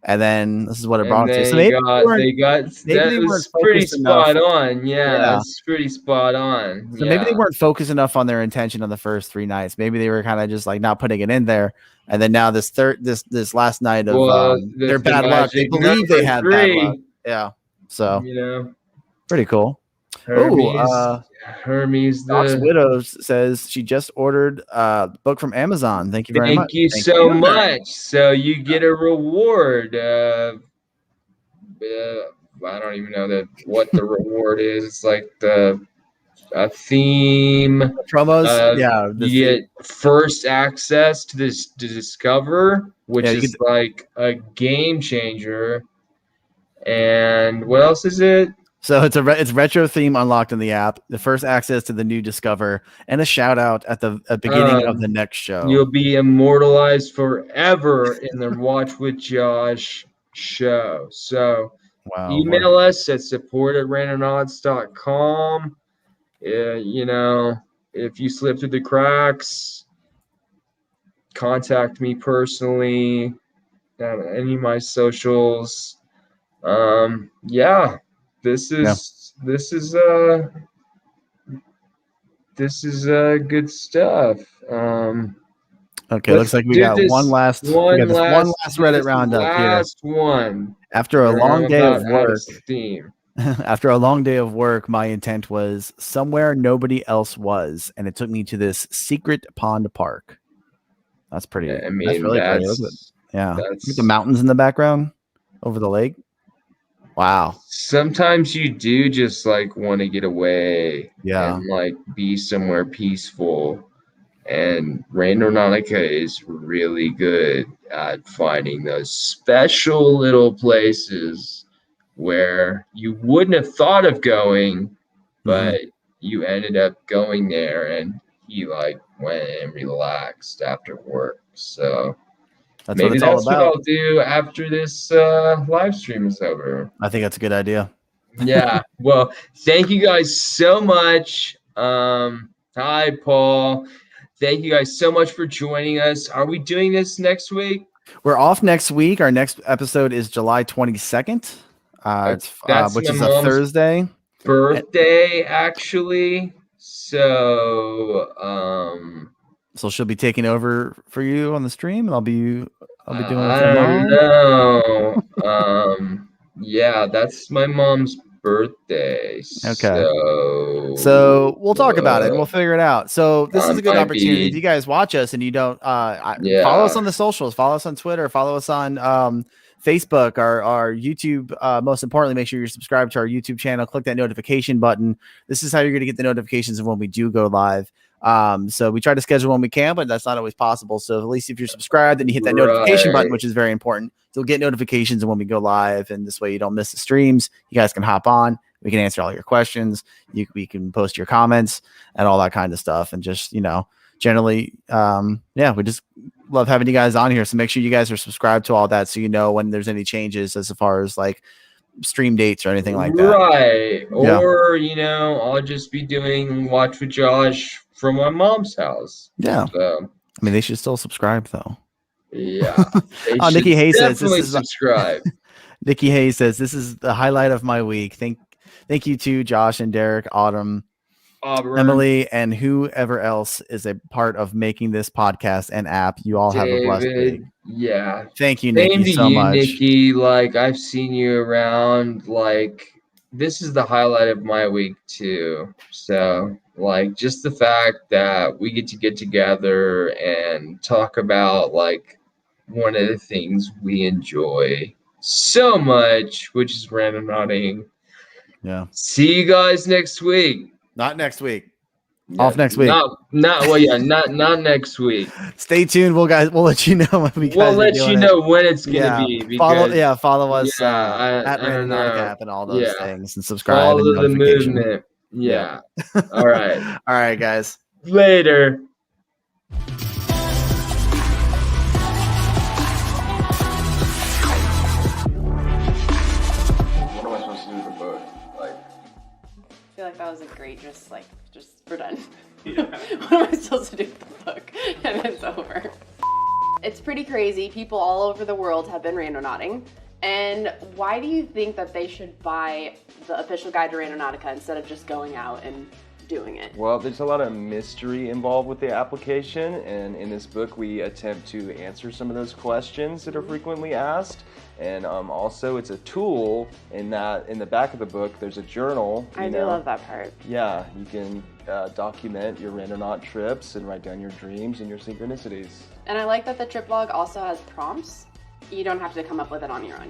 And then this is what it brought them to. So maybe that was pretty spot on. Yeah, that's pretty spot on. So maybe they weren't focused enough on their intention on the first 3 nights. Maybe they were kind of just like not putting it in there. And then now this last night of their bad luck, they believe they had bad luck. Yeah. So pretty cool. Hermes Doc's Widow says she just ordered a book from Amazon. Thank you very much. Thank you so much. So you get a reward. I don't even know what the reward is. It's like a theme promos. You get first access to this to discover, which is like a game changer. And what else is it? So it's retro theme unlocked in the app, the first access to the new Discover, and a shout out at the beginning of the next show. You'll be immortalized forever in the Watch with Josh show. So email us at support@randonauts.com. If you slip through the cracks, contact me personally on any of my socials. This is good stuff. Okay, looks like we got one last Reddit roundup here. Last one. After a long day of work. After a long day of work, my intent was somewhere nobody else was, and it took me to this secret pond park. That's pretty. That's really pretty. Yeah, the mountains in the background over the lake. Wow. Sometimes you do just like want to get away and like be somewhere peaceful. And Randonautica is really good at finding those special little places where you wouldn't have thought of going, but you ended up going there and you like went and relaxed after work. So maybe that's what I'll do after this live stream is over. I think that's a good idea. Yeah. Well, thank you guys so much. Hi, Paul. Thank you guys so much for joining us. Are we doing this next week? We're off next week. Our next episode is July 22nd, which is a Thursday. Birthday, actually. So she'll be taking over for you on the stream, and I'll be doing it with I don't know. Yeah, that's my mom's birthday. Okay. So we'll talk about it and we'll figure it out. So this is a good opportunity. If you guys watch us and you don't follow us on the socials, follow us on Twitter, follow us on Facebook, our YouTube. Most importantly, make sure you're subscribed to our YouTube channel. Click that notification button. This is how you're going to get the notifications of when we do go live. So we try to schedule when we can, but that's not always possible. So at least if you're subscribed and you hit that notification button, which is very important, you'll get notifications when we go live. And this way you don't miss the streams. You guys can hop on. We can answer all your questions. We can post your comments and all that kind of stuff. And just, generally, we just love having you guys on here. So make sure you guys are subscribed to all that. So, when there's any changes as far as like stream dates or anything like that. Right. Or, I'll just be doing Watch with Josh from my mom's house. Yeah. So, they should still subscribe though. Yeah. Nikki Hayes says this is subscribe. Nikki Hayes says this is the highlight of my week. Thank you to Josh and Derek, Auburn, Emily, and whoever else is a part of making this podcast and app. You all have a blessed week. Yeah. Thank you, Nikki, so much. Nikki, like I've seen you around. Like this is the highlight of my week too. So like just the fact that we get together and talk about like one of the things we enjoy so much, which is randonauting. Yeah. See you guys next week. Not next week. Yeah, off next week. Not next week. Stay tuned. We'll let you know when we. We'll let you know when it's gonna be. Because, follow us at Randonautica app and all those things, and subscribe. Follow the movement. Yeah. All right. All right, guys. Later. I feel like that was a great, just we're done. Yeah. What am I supposed to do with the book? And it's over. It's pretty crazy. People all over the world have been randonauting. And why do you think that they should buy the official guide to Randonautica instead of just going out and doing it? Well, there's a lot of mystery involved with the application, and in this book we attempt to answer some of those questions that are frequently asked. And also it's a tool in that in the back of the book there's a journal. I do love that part. Yeah, you can document your randonaut trips and write down your dreams and your synchronicities. And I like that the trip log also has prompts. You don't have to come up with it on your own.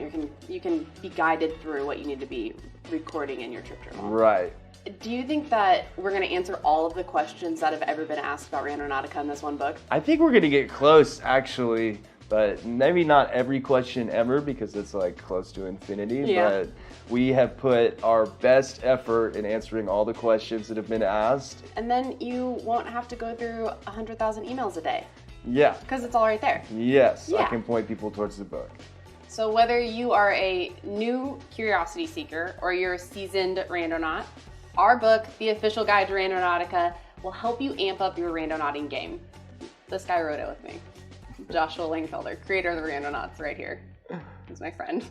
You can be guided through what you need to be recording in your trip journal. Right. Do you think that we're going to answer all of the questions that have ever been asked about Randonautica in this one book? I think we're going to get close, actually, but maybe not every question ever because it's like close to infinity. Yeah. But we have put our best effort in answering all the questions that have been asked. And then you won't have to go through 100,000 emails a day. Yeah. Because it's all right there. Yes, yeah. I can point people towards the book. So whether you are a new curiosity seeker or you're a seasoned randonaut, our book, The Official Guide to Randonautica, will help you amp up your randonauting game. This guy wrote it with me. Joshua Lengfelder, creator of the Randonauts, right here. He's my friend.